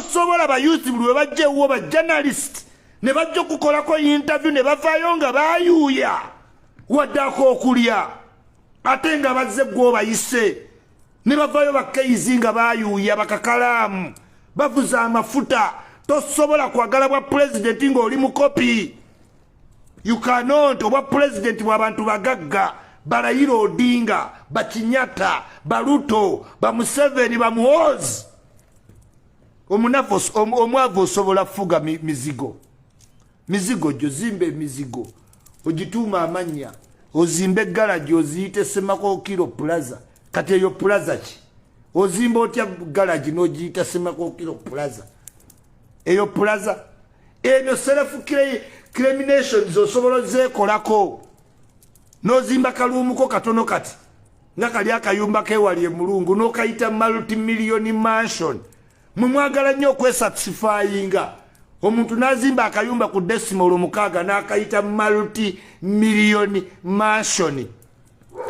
tosobola bayusi buli bajjewo ba journalist ne bajja kukolako interview ne bavaayo nga bayuuya waddako okulya ate nga bazze gwo bayise ne bavaayo bakeizi nga bayuuya bakakalaamu bavuza amafuta tosobola kwagala bwa president ng'oli mukopi you cannot obwa president bw'abantu bagagga Barayira Odinga Bachinyata Baruto Bamuseveni Bamuhozi omwavu osobola fuga mizigo jozimbe mizigo ojituma amanya ozimbe garage oziyite Semako Kilo Plaza kati eyo plaza ki ozimba otya garage n'ogiyita Semako Kilo Plaza eyo plaza eno self criminations osobola zeekolako nozimba kalumuko katono kati nga kali akayumba kewali mulungu nokayita multi-million mansion mumwagala nnyo kwesatisfyinga omuntu nazimba akayumba ku decimal omukaaga n'akayita multi-million mansion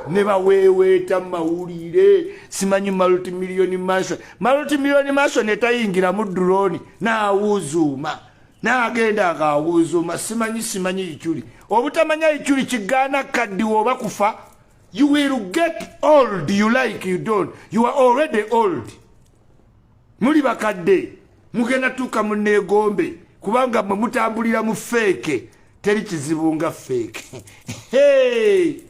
ne baweeweeta mawulire simanyi multi-million mansion etayingira mu drone n'awuzuuma n'agenda akawuzuuma simanyi ikyuli obutamanya ikyuli kigaana kaddi woba kufa you will get old you like you don't you are already old muli bakadde mugenda tuuka mu neegombe kubanga mwe mutambulira mu fake teri kizibu nga fake hey